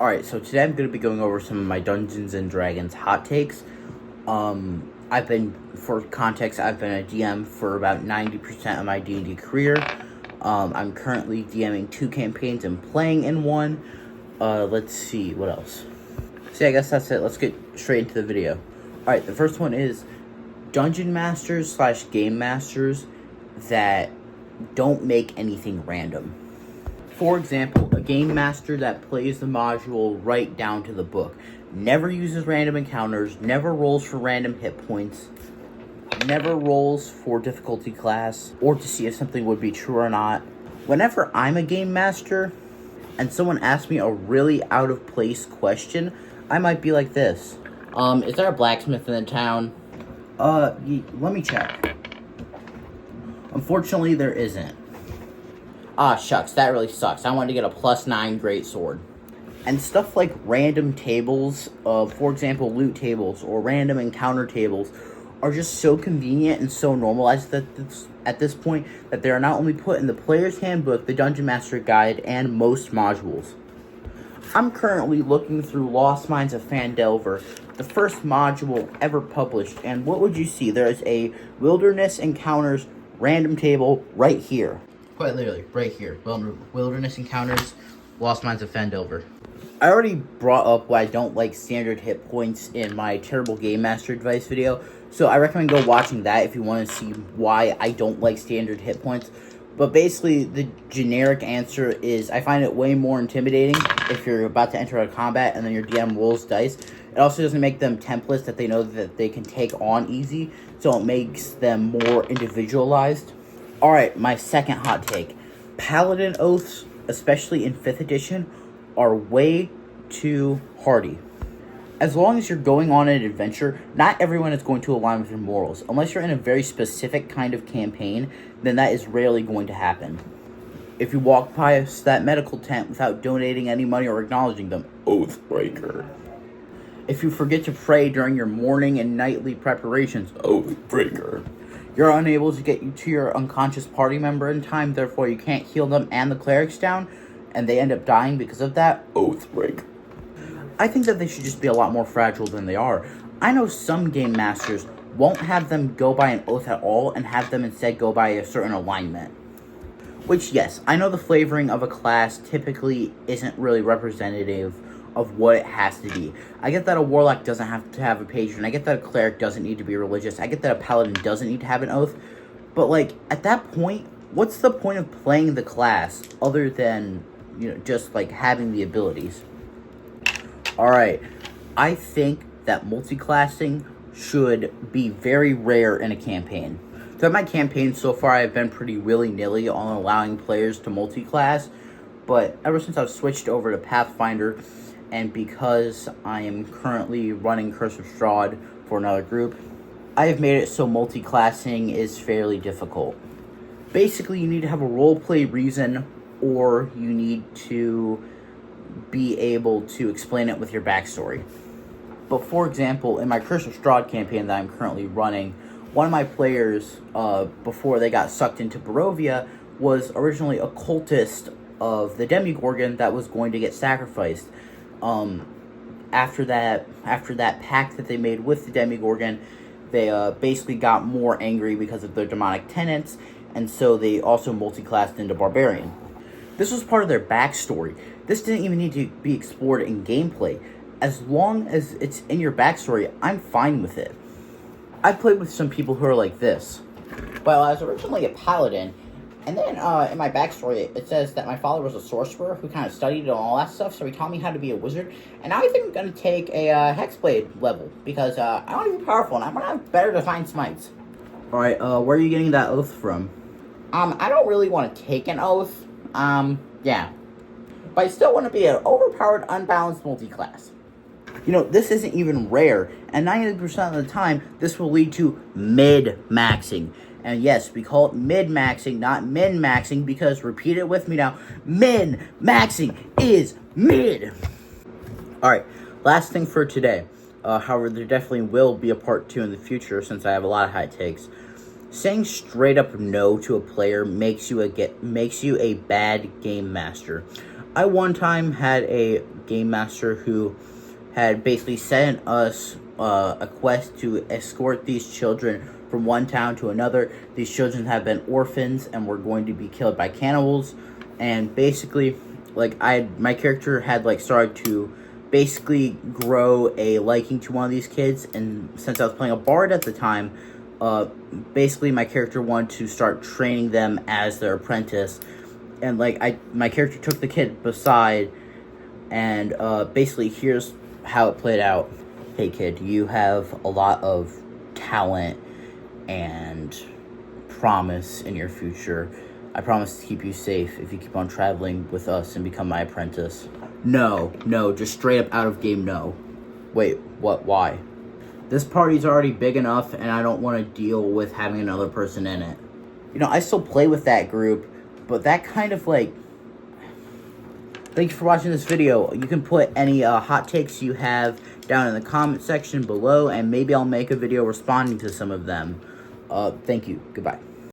Alright, so today I'm going to be going over some of my Dungeons & Dragons hot takes. For context, I've been a DM for about 90% of my D&D career. I'm currently DMing 2 campaigns and playing in one. Let's see, what else? So I guess that's it. Let's get straight into the video. Alright, the first one is Dungeon Masters / Game Masters that don't make anything random. For example, a Game Master that plays the module right down to the book. Never uses random encounters, never rolls for random hit points, never rolls for difficulty class, or to see if something would be true or not. Whenever I'm a Game Master, and someone asks me a really out-of-place question, I might be like this. Is there a blacksmith in the town? Let me check. Unfortunately, there isn't. Ah, shucks, that really sucks. I wanted to get a +9 greatsword. And stuff like random tables, for example, loot tables or random encounter tables, are just so convenient and so normalized that at this point that they are not only put in the player's handbook, the Dungeon Master Guide, and most modules. I'm currently looking through Lost Mines of Phandelver, the first module ever published, and what would you see? There is a Wilderness Encounters random table right here. Quite literally, right here. Wilderness Encounters, Lost Mines of Phandelver. I already brought up why I don't like standard hit points in my terrible Game Master advice video, so I recommend go watching that if you want to see why I don't like standard hit points. But basically, the generic answer is I find it way more intimidating if you're about to enter a combat and then your DM rolls dice. It also doesn't make them templates that they know that they can take on easy, so it makes them more individualized. Alright, my second hot take. Paladin oaths, especially in 5th edition, are way too hardy. As long as you're going on an adventure, not everyone is going to align with your morals. Unless you're in a very specific kind of campaign, then that is rarely going to happen. If you walk past that medical tent without donating any money or acknowledging them, Oathbreaker. If you forget to pray during your morning and nightly preparations, Oathbreaker. You're unable to get to your unconscious party member in time, therefore you can't heal them and the clerics down, and they end up dying because of that, Oathbreaker. I think that they should just be a lot more fragile than they are. I know some game masters won't have them go by an oath at all and have them instead go by a certain alignment. Which, yes, I know the flavoring of a class typically isn't really representative of what it has to be. I get that a warlock doesn't have to have a patron. I get that a cleric doesn't need to be religious. I get that a paladin doesn't need to have an oath. But, like, at that point, what's the point of playing the class other than, just, like, having the abilities? Alright, I think that multi-classing should be very rare in a campaign. Throughout my campaign so far, I've been pretty willy-nilly on allowing players to multi-class, but ever since I've switched over to Pathfinder, and because I am currently running Curse of Strahd for another group, I have made it so multi-classing is fairly difficult. Basically, you need to have a roleplay reason, or you need to be able to explain it with your backstory. But for example, in my Curse of Strahd campaign that I'm currently running, one of my players, before they got sucked into Barovia, was originally a cultist of the Demigorgon that was going to get sacrificed. After that pact that they made with the Demigorgon, they basically got more angry because of their demonic tenets, and so they also multi-classed into Barbarian. This was part of their backstory. This didn't even need to be explored in gameplay. As long as it's in your backstory, I'm fine with it. I've played with some people who are like this. Well, I was originally a paladin, and then in my backstory, it says that my father was a sorcerer who kind of studied and all that stuff, so he taught me how to be a wizard, and now I think I'm going to take a Hexblade level, because I want to be powerful, and I want to have better defined smites. Alright, where are you getting that oath from? I don't really want to take an oath, yeah. But I still want to be an overpowered, unbalanced multi-class. This isn't even rare, and 90% of the time, this will lead to mid-maxing. And yes, we call it mid-maxing, not min-maxing, because, repeat it with me now, min-maxing is mid! Alright, last thing for today. However, there definitely will be a part 2 in the future, since I have a lot of high takes. Saying straight up no to a player makes you a bad game master. I one time had a game master who had basically sent us a quest to escort these children from one town to another. These children have been orphans and were going to be killed by cannibals. And basically, like, my character had, like, started to basically grow a liking to one of these kids. And since I was playing a bard at the time, basically my character wanted to start training them as their apprentice. And, like, my character took the kid beside, and basically here's how it played out. Hey kid, you have a lot of talent and promise in your future. I promise to keep you safe if you keep on traveling with us and become my apprentice. No, just straight up out of game, no. Wait, what, why? This party's already big enough and I don't want to deal with having another person in it. You know, I still play with that group, but that kind of like... Thank you for watching this video. You can put any hot takes you have down in the comment section below, and maybe I'll make a video responding to some of them. Thank you. Goodbye.